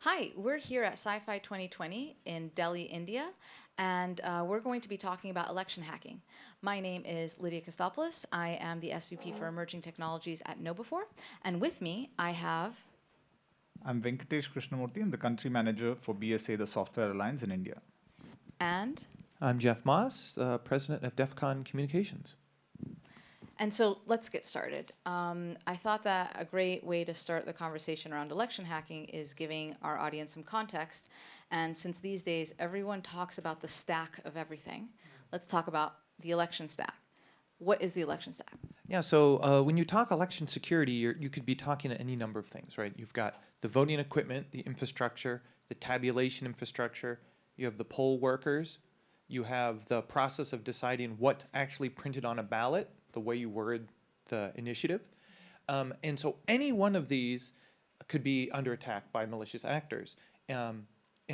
Hi, we're here at CyFy 2020 in Delhi, India, and we're going to be talking about election hacking. My name is Lydia Kostopoulos. I am the SVP for Emerging Technologies at KnowBe4, and with me I have. I'm Venkatesh Krishnamurthy. I'm the country manager for BSA, the Software Alliance in India. And I'm Jeff Moss, president of DEF CON Communications. And so let's get started. I thought that a great way to start the conversation around election hacking is giving our audience some context. And since these days everyone talks about the stack of everything, let's talk about the election stack. What is the election stack? Yeah, so when you talk election security, you could be talking any number of things, right? You've got the voting equipment, the infrastructure, the tabulation infrastructure, you have the poll workers, you have the process of deciding what's actually printed on a ballot, the way you word the initiative. And so any one of these could be under attack by malicious actors. And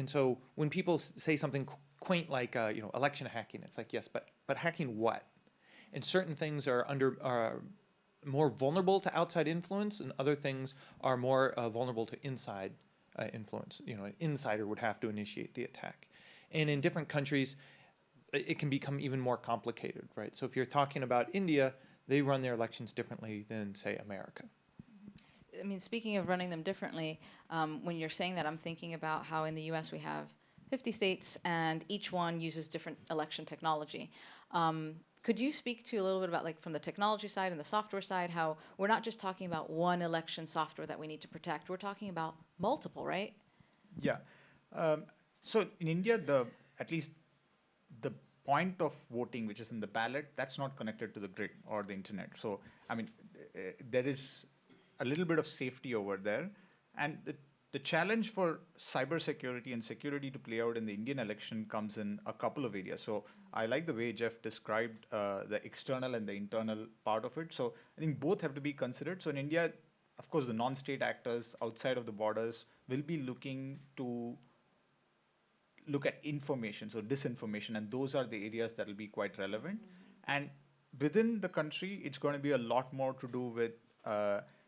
so when people say something quaint like election hacking, it's like, yes, but hacking what? And certain things are more vulnerable to outside influence, and other things are more vulnerable to inside influence. An insider would have to initiate the attack. And in different countries, it can become even more complicated, right? So if you're talking about India, they run their elections differently than, say, America. I mean, speaking of running them differently, when you're saying that, I'm thinking about how in the US we have 50 states and each one uses different election technology. Could you speak to a little bit about, like, from the technology side and the software side, how we're not just talking about one election software that we need to protect, we're talking about multiple, right? Yeah. So in India, at least the point of voting, which is in the ballot, that's not connected to the grid or the internet. So, I mean, there is a little bit of safety over there. And the challenge for cybersecurity and security to play out in the Indian election comes in a couple of areas. So I like the way Jeff described the external and the internal part of it. So I think both have to be considered. So in India, of course, the non-state actors outside of the borders will be looking to look at information, so disinformation, and those are the areas that will be quite relevant. And within the country, it's going to be a lot more to do with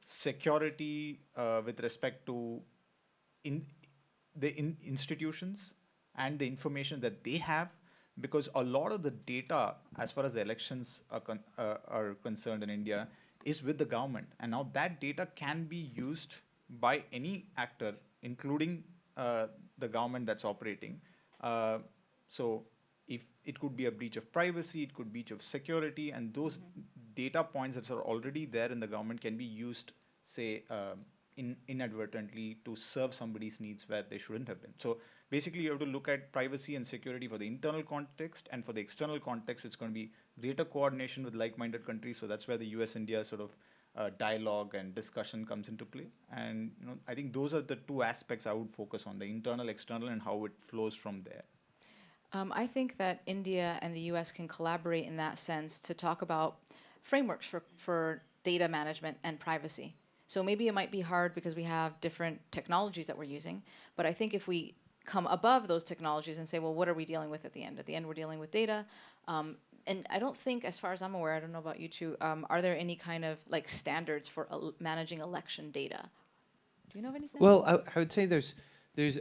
security with respect to institutions and the information that they have, because a lot of the data, as far as the elections are concerned in India, is with the government. And now that data can be used by any actor, including the government that's operating. So if it could be a breach of privacy, it could be breach of security, and those data points that are already there in the government can be used, say, inadvertently to serve somebody's needs where they shouldn't have been. So basically, you have to look at privacy and security for the internal context, and for the external context, it's going to be greater coordination with like-minded countries. So that's where the US-India sort of dialogue and discussion comes into play. And I think those are the two aspects I would focus on: the internal, external, and how it flows from there. I think that India and the US can collaborate in that sense to talk about frameworks for data management and privacy. So maybe it might be hard because we have different technologies that we're using, but I think if we come above those technologies and say, well, what are we dealing with at the end? At the end, we're dealing with data. And I don't think, as far as I'm aware, I don't know about you two, are there any kind of like standards for managing election data? Do you know of any standards? Well, I would say there's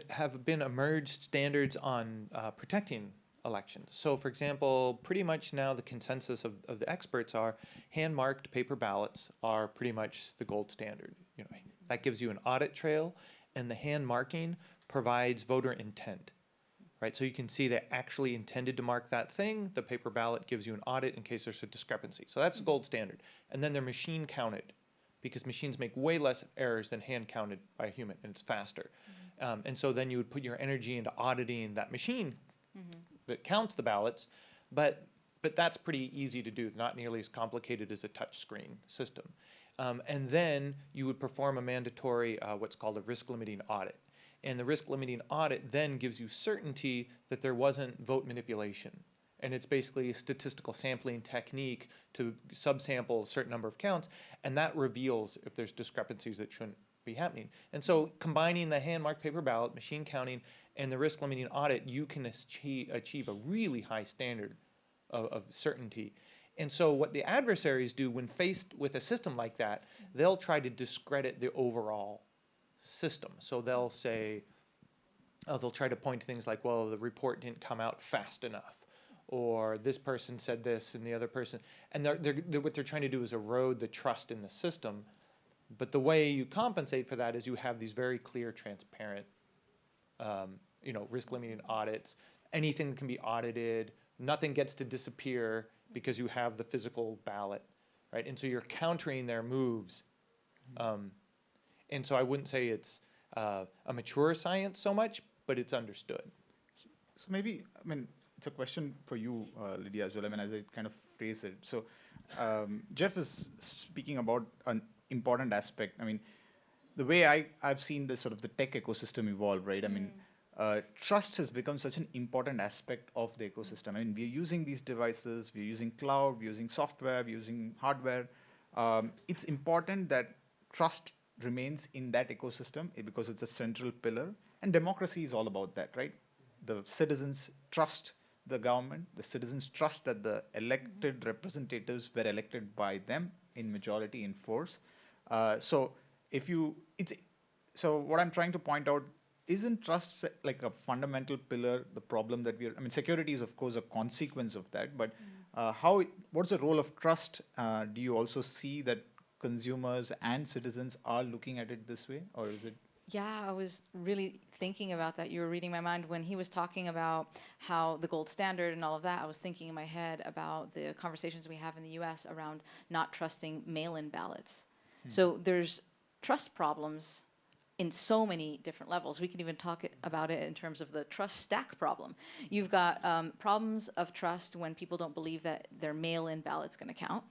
have been emerged standards on protecting elections. So, for example, pretty much now the consensus of the experts are hand-marked paper ballots are pretty much the gold standard. That gives you an audit trail, and the hand marking provides voter intent. Right, so you can see they actually intended to mark that thing. The paper ballot gives you an audit in case there's a discrepancy. So that's the gold standard. And then they're machine counted, because machines make way less errors than hand counted by a human, and it's faster. And so then you would put your energy into auditing that machine that counts the ballots, but that's pretty easy to do, not nearly as complicated as a touch screen system. And then you would perform a mandatory what's called a risk limiting audit. And the risk limiting audit then gives you certainty that there wasn't vote manipulation. And it's basically a statistical sampling technique to subsample a certain number of counts, and that reveals if there's discrepancies that shouldn't be happening. And so combining the hand-marked paper ballot, machine counting, and the risk limiting audit, you can achieve a really high standard of certainty. And so what the adversaries do when faced with a system like that, they'll try to discredit the overall system. So they'll say, they'll try to point to things like, well, the report didn't come out fast enough, or this person said this and the other person, and what they're trying to do is erode the trust in the system. But the way you compensate for that is you have these very clear, transparent, risk limiting audits. Anything that can be audited, nothing gets to disappear because you have the physical ballot, right? And so you're countering their moves. And so I wouldn't say it's a mature science so much, but it's understood. So maybe, I mean, it's a question for you, Lydia, as well. I mean, as I kind of phrase it. So Jeff is speaking about an important aspect. I mean, the way I've seen the sort of the tech ecosystem evolve, right? I mean, trust has become such an important aspect of the ecosystem. I mean, we're using these devices, we're using cloud, we're using software, we're using hardware. It's important that trust remains in that ecosystem because it's a central pillar. And democracy is all about that, right? The citizens trust the government. The citizens trust that the elected representatives were elected by them in majority, in force. So what I'm trying to point out, isn't trust like a fundamental pillar, the problem that I mean, security is of course a consequence of that, but what's the role of trust? Do you also see that consumers and citizens are looking at it this way, or is it? Yeah, I was really thinking about that. You were reading my mind when he was talking about how the gold standard and all of that. I was thinking in my head about the conversations we have in the US around not trusting mail-in ballots. So there's trust problems in so many different levels. We can even talk about it in terms of the trust stack problem. You've got problems of trust when people don't believe that their mail-in ballot's going to count.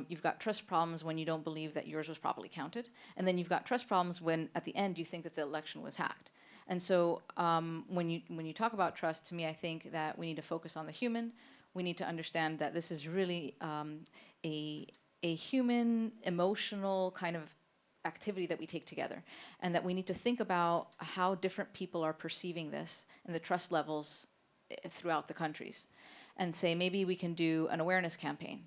You've got trust problems when you don't believe that yours was properly counted. And then you've got trust problems when, at the end, you think that the election was hacked. And so when you talk about trust, to me, I think that we need to focus on the human. We need to understand that this is really a human, emotional kind of activity that we take together, and that we need to think about how different people are perceiving this and the trust levels throughout the countries, and say maybe we can do an awareness campaign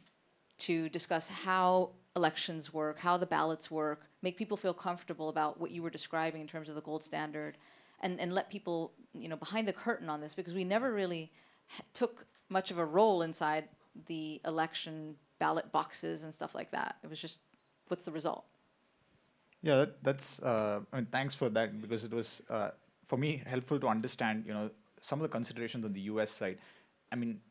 to discuss how elections work, how the ballots work, make people feel comfortable about what you were describing in terms of the gold standard, and let people behind the curtain on this, because we never really took much of a role inside the election ballot boxes and stuff like that. It was just, what's the result? Yeah, that's. I mean, thanks for that, because it was for me helpful to understand, some of the considerations on the U.S. side. I mean,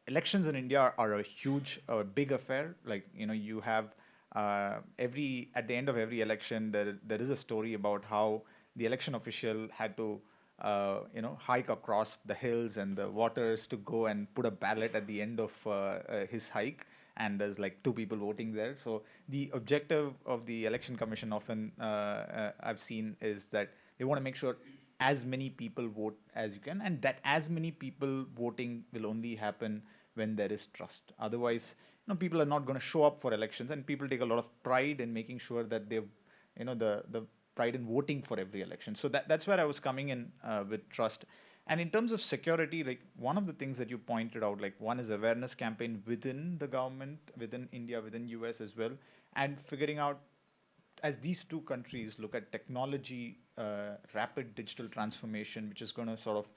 elections in India are a huge, big affair. Like, you have at the end of every election, there is a story about how the election official had to, hike across the hills and the waters to go and put a ballot at the end of his hike. And there's like 2 people voting there. So the objective of the election commission often I've seen is that they want to make sure as many people vote as you can, and that as many people voting will only happen when there is trust. Otherwise, people are not going to show up for elections, and people take a lot of pride in making sure that they've, the pride in voting for every election. So that's where I was coming in with trust. And in terms of security, like one of the things that you pointed out, like one is awareness campaign within the government, within India, within US as well, and figuring out, as these 2 countries look at technology, rapid digital transformation, which is going to sort of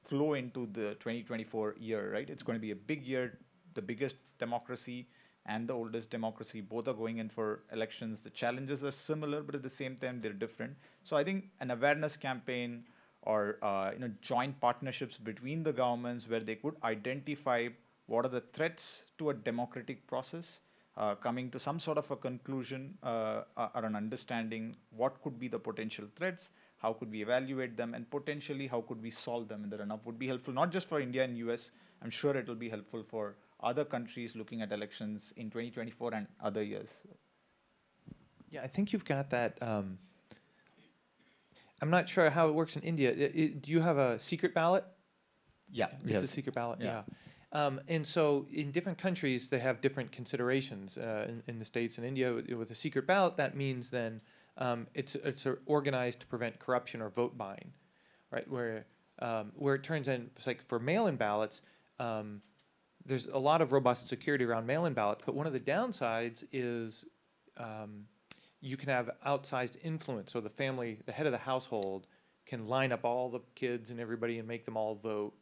flow into the 2024 year, right? It's going to be a big year. The biggest democracy and the oldest democracy, both are going in for elections. The challenges are similar, but at the same time, they're different. So I think an awareness campaign or joint partnerships between the governments where they could identify what are the threats to a democratic process, coming to some sort of a conclusion or an understanding what could be the potential threats, how could we evaluate them, and potentially how could we solve them in the run-up would be helpful, not just for India and US. I'm sure it will be helpful for other countries looking at elections in 2024 and other years. Yeah, I think you've got that. I'm not sure how it works in India. Do you have a secret ballot? Yeah, It's a secret ballot, Yeah. And so in different countries, they have different considerations. In the States and India, with a secret ballot, that means then it's organized to prevent corruption or vote buying, right? Where it turns in, it's like for mail-in ballots, there's a lot of robust security around mail-in ballots, but one of the downsides is you can have outsized influence. So the head of the household can line up all the kids and everybody and make them all vote,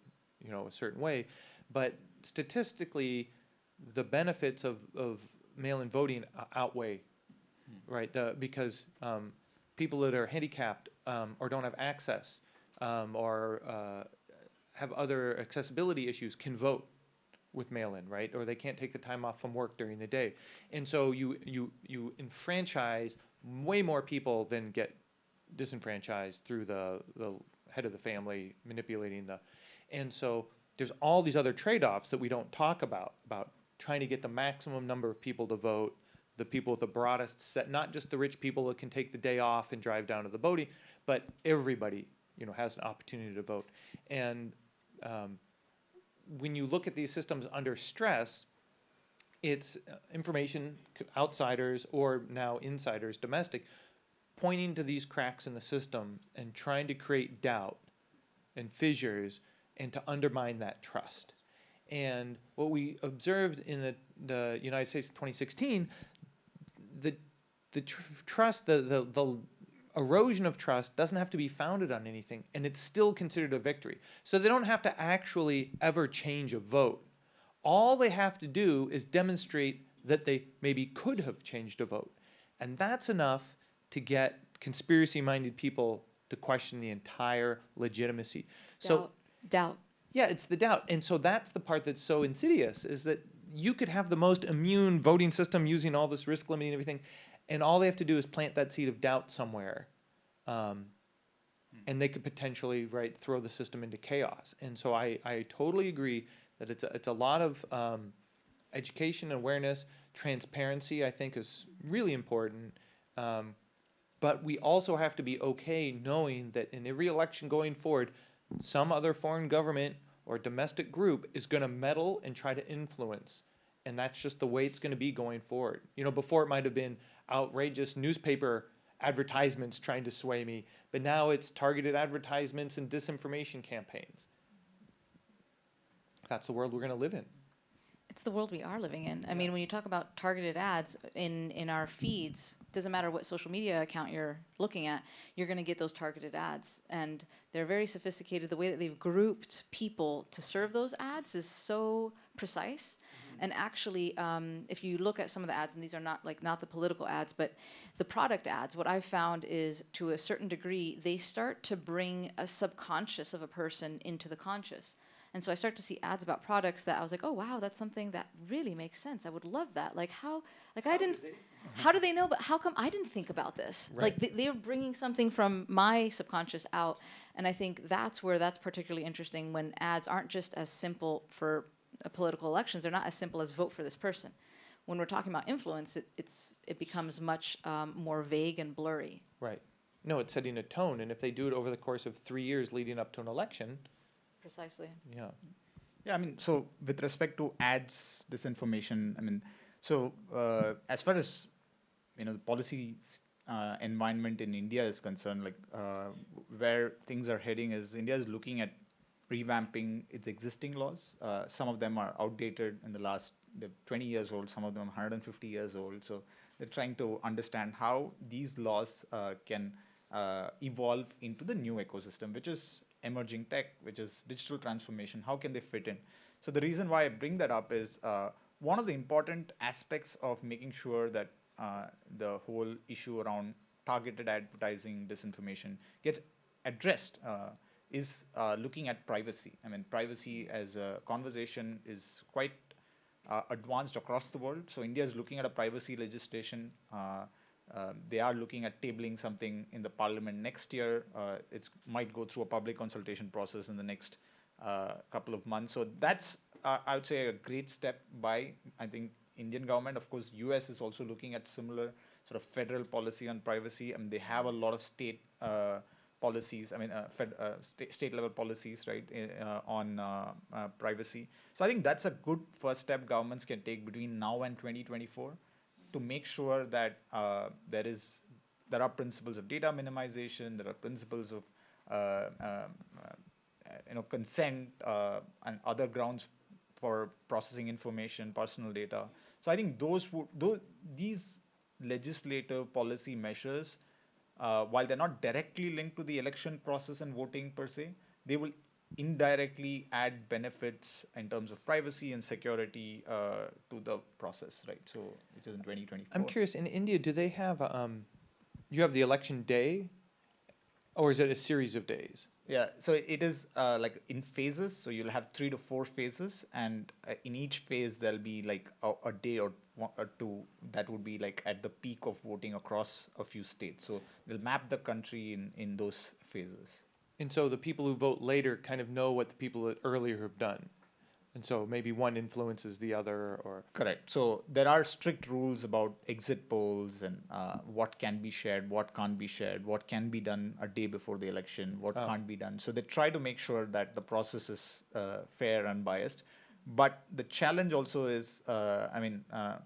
a certain way. But statistically, the benefits of mail-in voting outweigh, right? Because people that are handicapped or don't have access or have other accessibility issues can vote with mail-in, right? Or they can't take the time off from work during the day. And so you enfranchise way more people than get disenfranchised through the head of the family manipulating and so there's all these other trade-offs that we don't talk about trying to get the maximum number of people to vote, the people with the broadest set, not just the rich people that can take the day off and drive down to the voting, but everybody, has an opportunity to vote. And when you look at these systems under stress, it's information, outsiders or now insiders, domestic, pointing to these cracks in the system and trying to create doubt and fissures and to undermine that trust. And what we observed in the United States in 2016, the trust, the erosion of trust doesn't have to be founded on anything, and it's still considered a victory. So they don't have to actually ever change a vote. All they have to do is demonstrate that they maybe could have changed a vote. And that's enough to get conspiracy-minded people to question the entire legitimacy. Doubt. Yeah, it's the doubt. And so that's the part that's so insidious, is that you could have the most immune voting system using all this risk limiting and everything, and all they have to do is plant that seed of doubt somewhere. And they could potentially, throw the system into chaos. And so I totally agree that it's a lot of education, awareness, transparency, I think, is really important. But we also have to be okay knowing that in every election going forward, some other foreign government or domestic group is going to meddle and try to influence. And that's just the way it's going to be going forward. Before it might have been outrageous newspaper advertisements trying to sway me, but now it's targeted advertisements and disinformation campaigns. That's the world we're going to live in. It's the world we are living in. I mean, when you talk about targeted ads in our feeds, doesn't matter what social media account you're looking at, you're going to get those targeted ads. And they're very sophisticated. The way that they've grouped people to serve those ads is so precise. And actually, if you look at some of the ads, and these are not the political ads, but the product ads, what I've found is, to a certain degree, they start to bring a subconscious of a person into the conscious. And so I start to see ads about products that I was like, oh wow, that's something that really makes sense. I would love that. How do they know? But how come I didn't think about this? Right. Like they're bringing something from my subconscious out, and I think that's where that's particularly interesting, when ads aren't just as simple for political elections. They're not as simple as vote for this person. When we're talking about influence, it becomes much more vague and blurry. Right. No, it's setting a tone, and if they do it over the course of 3 years leading up to an election. Precisely. Yeah. Yeah, I mean, so with respect to ads, disinformation, I mean, so as far as the policy environment in India is concerned, where things are heading is India is looking at revamping its existing laws. Some of them are outdated they're 20 years old, some of them 150 years old. So they're trying to understand how these laws can evolve into the new ecosystem, which is emerging tech, which is digital transformation. How can they fit in? So the reason why I bring that up is one of the important aspects of making sure that the whole issue around targeted advertising, disinformation gets addressed is looking at privacy. I mean, privacy as a conversation is quite advanced across the world. So India is looking at a privacy legislation. They are looking at tabling something in the parliament next year. It might go through a public consultation process in the next couple of months. So that's, I would say, a great step by, I think, Indian government. Of course, US is also looking at similar sort of federal policy on privacy. I mean, they have a lot of state policies, state level policies, right, on privacy. So I think that's a good first step governments can take between now and 2024 to make sure that there are principles of data minimization, there are principles of consent and other grounds for processing information, personal data. So I think these legislative policy measures while they're not directly linked to the election process and voting per se, they will indirectly add benefits in terms of privacy and security to the process, right? So, which is in 2024. I'm curious, in India, do they have, you have the election day, or is it a series of days? Yeah, so it is like in phases. So you'll have 3 to 4 phases, and in each phase there'll be like a day or two that would be like at the peak of voting across a few states. So they'll map the country in those phases. And so the people who vote later kind of know what the people that earlier have done. And so maybe one influences the other, or... Correct. So there are strict rules about exit polls and what can be shared, what can't be shared, what can be done a day before the election, what can't be done. So they try to make sure that the process is fair and unbiased. But the challenge also is, the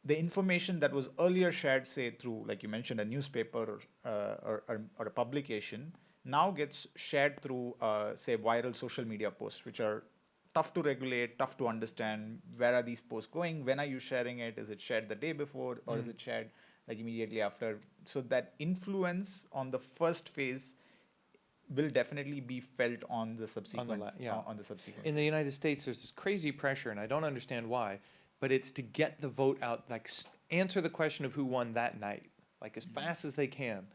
information that was earlier shared, say through, like you mentioned, a newspaper or a publication, now gets shared through, say, viral social media posts, which are tough to regulate, tough to understand. Where are these posts going? When are you sharing it? Is it shared the day before, or is it shared like immediately after? So that influence on the first phase will definitely be felt on the subsequent. On the subsequent. In the United States, there's this crazy pressure, and I don't understand why, but it's to get the vote out, like answer the question of who won that night, like as fast as they can.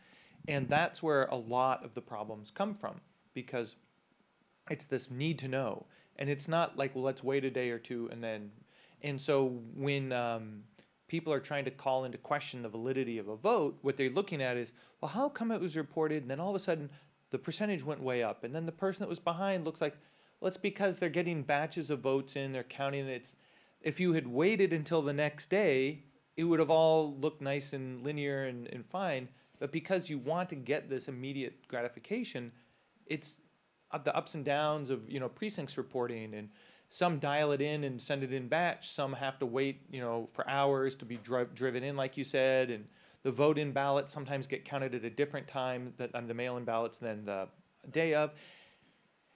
And that's where a lot of the problems come from, because it's this need to know. And it's not like, well, let's wait a day or two and then. And so when people are trying to call into question the validity of a vote, what they're looking at is, well, how come it was reported and then all of a sudden the percentage went way up, and then the person that was behind looks like, well, it's because they're getting batches of votes in, they're counting it. If you had waited until the next day, it would have all looked nice and linear and fine. But because you want to get this immediate gratification, it's the ups and downs of, precincts reporting, and some dial it in and send it in batch. Some have to wait, for hours to be driven in, like you said. And the vote-in ballots sometimes get counted at a different time on the mail-in ballots than the day of.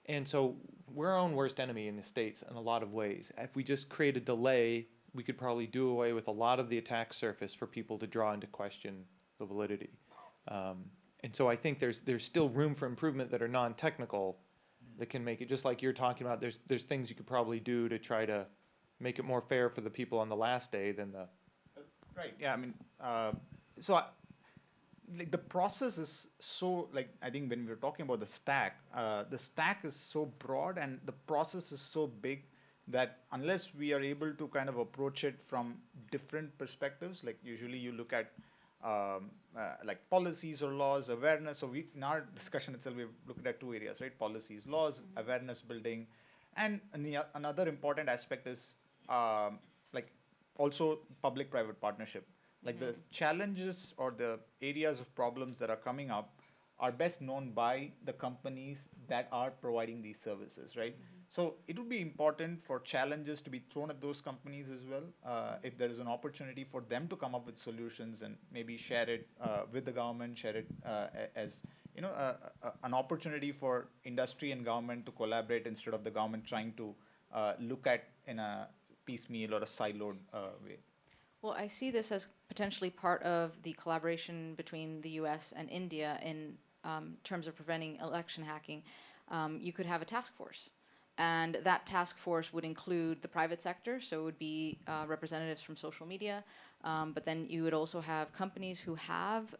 And so we're our own worst enemy in the States in a lot of ways. If we just create a delay, we could probably do away with a lot of the attack surface for people to draw into question the validity. And so I think there's still room for improvement that are non-technical that can make it, just like you're talking about, there's things you could probably do to try to make it more fair for the people on the last day than the... Right, yeah, like the process is so, like, I think when we were talking about the stack is so broad and the process is so big that unless we are able to kind of approach it from different perspectives, like usually you look at like policies or laws, awareness. So in our discussion itself, we've looked at 2 areas, right? Policies, laws, awareness building. And another important aspect is like also public-private partnership. Like the challenges or the areas of problems that are coming up are best known by the companies that are providing these services, right? So it would be important for challenges to be thrown at those companies as well, if there is an opportunity for them to come up with solutions and maybe share it with the government, share it as an opportunity for industry and government to collaborate instead of the government trying to look at in a piecemeal or a siloed way. Well, I see this as potentially part of the collaboration between the US and India in terms of preventing election hacking. You could have a task force, and that task force would include the private sector, so it would be representatives from social media, but then you would also have companies who have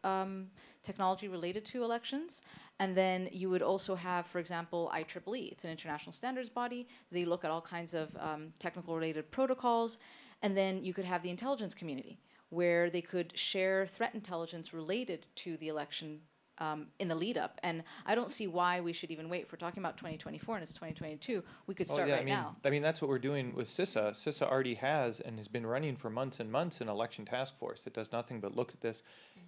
technology related to elections, and then you would also have, for example, IEEE. It's an international standards body. They look at all kinds of technical related protocols, and then you could have the intelligence community, where they could share threat intelligence related to the election in the lead up. And I don't see why we should even wait. If we're talking about 2024 and it's 2022, we could start now. I mean, that's what we're doing with CISA. CISA already has and has been running for months and months an election task force that does nothing but look at this,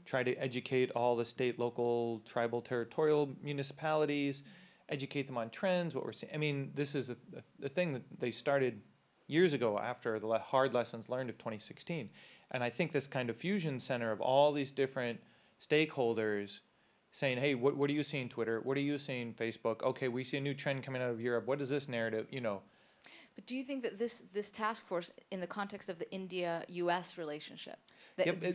try to educate all the state, local, tribal, territorial municipalities, educate them on trends, what we're seeing. I mean, this is a thing that they started years ago after the hard lessons learned of 2016. And I think this kind of fusion center of all these different stakeholders saying, hey, what are you seeing Twitter? What are you seeing Facebook? Okay, we see a new trend coming out of Europe. What is this narrative? But do you think that this task force, in the context of the India-US relationship,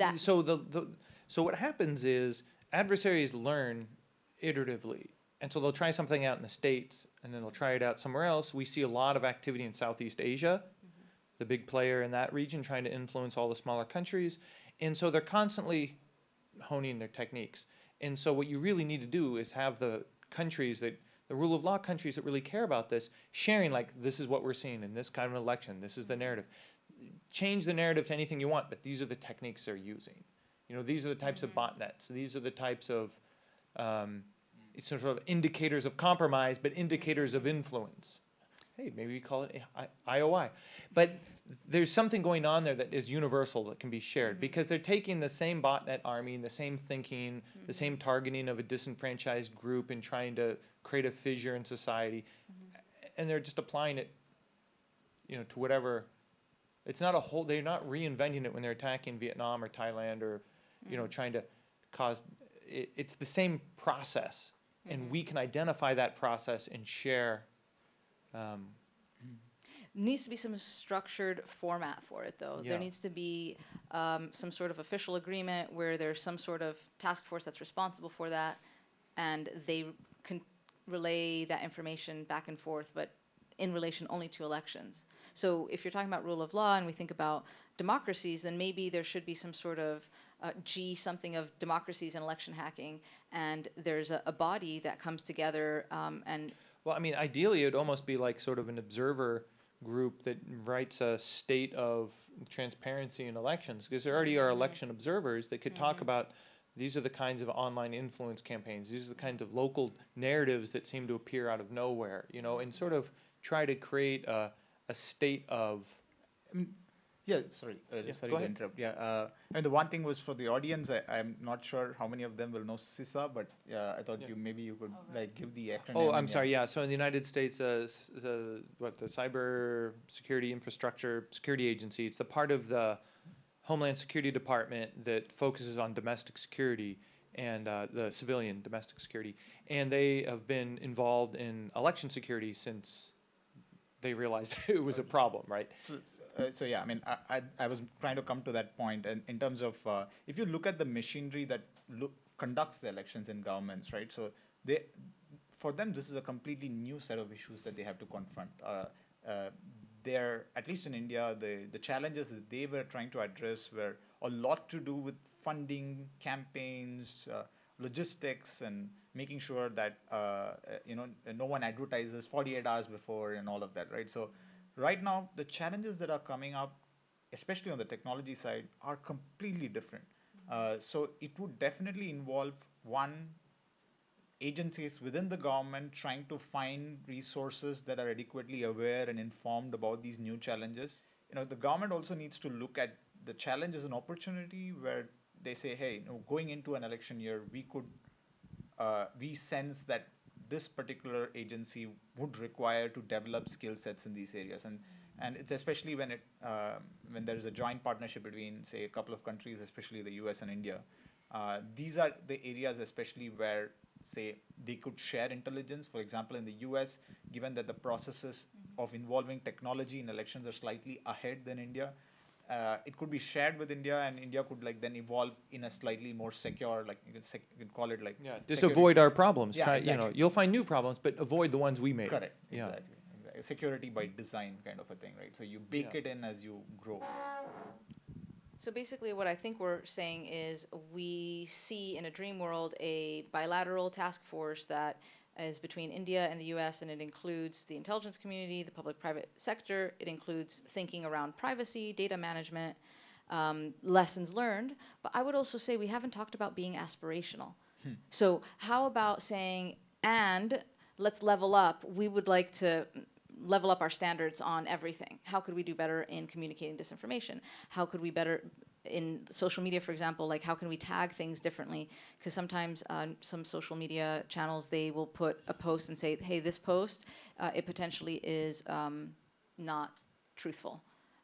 So what happens is, adversaries learn iteratively. And so they'll try something out in the States, and then they'll try it out somewhere else. We see a lot of activity in Southeast Asia, the big player in that region, trying to influence all the smaller countries. And so they're constantly honing their techniques. And so what you really need to do is have the countries that, the rule of law countries that really care about this, sharing like, this is what we're seeing in this kind of election, this is the narrative. Change the narrative to anything you want, but these are the techniques they're using. You know, these are the types of botnets. These are the types of it's sort of indicators of compromise, but indicators of influence. Hey, maybe we call it IOI. But there's something going on there that is universal that can be shared because they're taking the same botnet army, the same thinking, the same targeting of a disenfranchised group and trying to create a fissure in society, and they're just applying it, you know, to whatever. It's not a whole. They're not reinventing it when they're attacking Vietnam or Thailand or, you know, trying to cause. It's the same process, and we can identify that process and share. Needs to be some structured format for it, though. Yeah. There needs to be some sort of official agreement where there's some sort of task force that's responsible for that, and they can relay that information back and forth, but in relation only to elections. So if you're talking about rule of law and we think about democracies, then maybe there should be some sort of something of democracies and election hacking, and there's a body that comes together and... Well, I mean, ideally, it would almost be like sort of an observer group that writes a state of transparency in elections, because there already are election observers that could talk about these are the kinds of online influence campaigns, these are the kinds of local narratives that seem to appear out of nowhere, you know, and sort of try to create a state of... Yeah, sorry go to ahead. interrupt. Yeah, and the one thing was for the audience, I'm not sure how many of them will know CISA, but I thought maybe you could like give the acronym. Oh, I'm sorry. Yeah. So in the United States, the Cybersecurity Infrastructure Security Agency, it's the part of the Homeland Security Department that focuses on domestic security and the civilian domestic security, and they have been involved in election security since they realized it was a problem, right? So yeah, I mean, I was trying to come to that point, and in terms of if you look at the machinery that conducts the elections in governments, right? So for them, this is a completely new set of issues that they have to confront. They're, at least in India, the challenges that they were trying to address were a lot to do with funding, campaigns, logistics, and making sure that no one advertises 48 hours before and all of that, right? So right now, the challenges that are coming up, especially on the technology side, are completely different. So it would definitely involve, one, agencies within the government trying to find resources that are adequately aware and informed about these new challenges. You know, the government also needs to look at the challenge as an opportunity where they say, hey, going into an election year, we sense that this particular agency would require to develop skill sets in these areas, and it's especially when there is a joint partnership between, say, a couple of countries, especially the US and India. These are the areas especially where, say, they could share intelligence. For example, in the US, given that the processes of involving technology in elections are slightly ahead than India, it could be shared with India, and India could then evolve in a slightly more secure, like you can call it like just security. avoid our problems. Yeah, exactly. You'll find new problems, but avoid the ones we made. Correct. Yeah. Exactly. Security by design kind of a thing, right? So you bake it in as you grow. So basically what I think we're saying is we see in a dream world a bilateral task force that is between India and the US, and it includes the intelligence community, the public-private sector. It includes thinking around privacy, data management, lessons learned. But I would also say we haven't talked about being aspirational. So how about saying, and let's level up. We would like to level up our standards on everything. How could we do better in communicating disinformation? How could we better in social media, for example, like how can we tag things differently? Because sometimes some social media channels, they will put a post and say, hey, this post, it potentially is not truthful.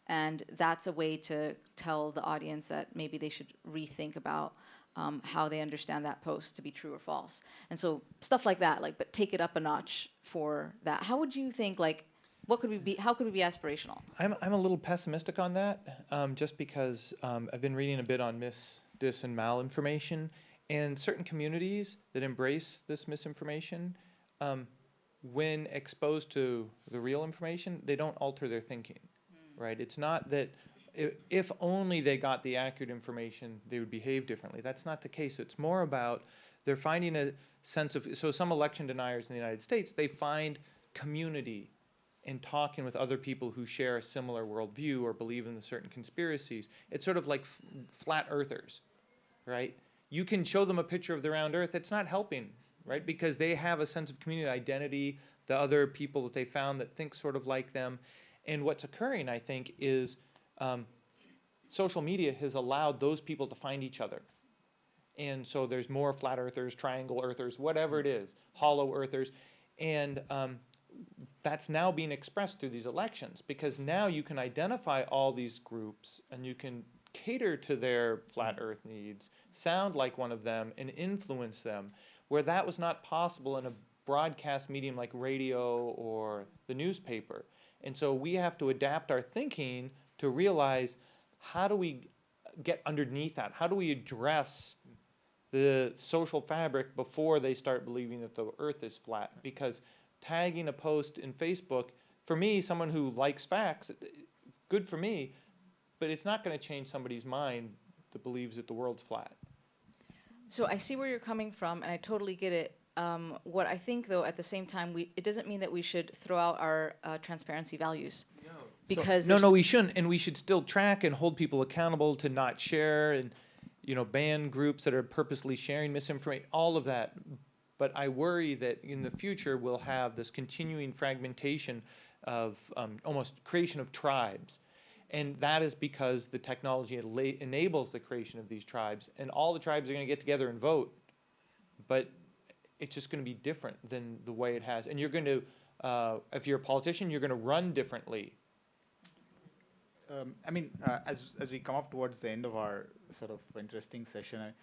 And that's a way to tell the audience that maybe they should rethink about how they understand that post to be true or false. And so stuff like that, but take it up a notch for that. How would you think, how could we be aspirational? I'm a little pessimistic on that, just because I've been reading a bit on dis, and malinformation, And certain communities that embrace this misinformation, when exposed to the real information, they don't alter their thinking, right? It's not that if only they got the accurate information, they would behave differently. That's not the case. It's more about they're finding a sense of, so some election deniers in the United States, they find community in talking with other people who share a similar worldview or believe in the certain conspiracies. It's sort of like flat earthers, right? You can show them a picture of the round earth, it's not helping, right? Because they have a sense of community identity, the other people that they found that think sort of like them. And what's occurring, I think, is social media has allowed those people to find each other. And so there's more flat earthers, triangle earthers, whatever it is, hollow earthers. And that's now being expressed through these elections, because now you can identify all these groups and you can cater to their flat earth needs, sound like one of them, and influence them, where that was not possible in a broadcast medium like radio or the newspaper. And so we have to adapt our thinking to realize, how do we get underneath that? How do we address the social fabric before they start believing that the earth is flat? Because tagging a post in Facebook, for me, someone who likes facts, good for me, but it's not going to change somebody's mind that believes that the world's flat. So I see where you're coming from, and I totally get it. What I think, though, at the same time, it doesn't mean that we should throw out our transparency values. No. Because no, we shouldn't, and we should still track and hold people accountable to not share, and ban groups that are purposely sharing misinformation, all of that. But I worry that in the future we'll have this continuing fragmentation of almost creation of tribes. And that is because the technology enables the creation of these tribes. And all the tribes are going to get together and vote. But it's just going to be different than the way it has. And you're going to, if you're a politician, you're going to run differently. As we come up towards the end of our sort of interesting session,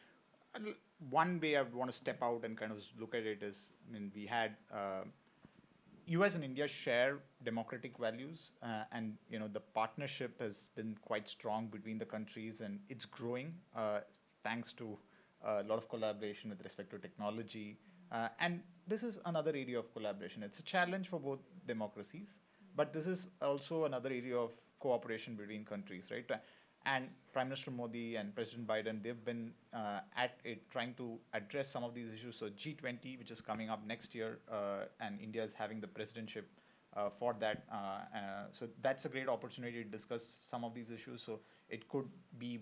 one way I want to step out and kind of look at it is, we had US and India share democratic values, and the partnership has been quite strong between the countries, and it's growing thanks to a lot of collaboration with respect to technology. And this is another area of collaboration. It's a challenge for both democracies, but this is also another area of cooperation between countries, right? And Prime Minister Modi and President Biden, they've been at it trying to address some of these issues. So G20, which is coming up next year, and India is having the presidentship for that. So that's a great opportunity to discuss some of these issues. So it could be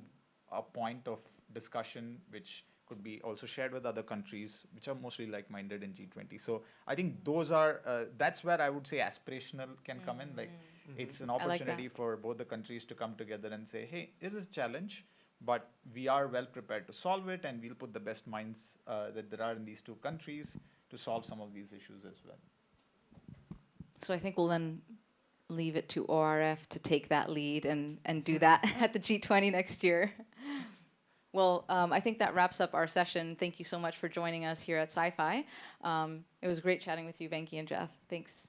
a point of discussion which could be also shared with other countries which are mostly like-minded in G20. So I think those are, that's where I would say aspirational can come in. Like, it's an opportunity for both the countries to come together and say, hey, it is a challenge, but we are well prepared to solve it, and we'll put the best minds that there are in these two countries to solve some of these issues as well. So I think we'll then leave it to ORF to take that lead and do that at the G20 next year. Well, I think that wraps up our session. Thank you so much for joining us here at CyFy. It was great chatting with you, Venki and Jeff. Thanks.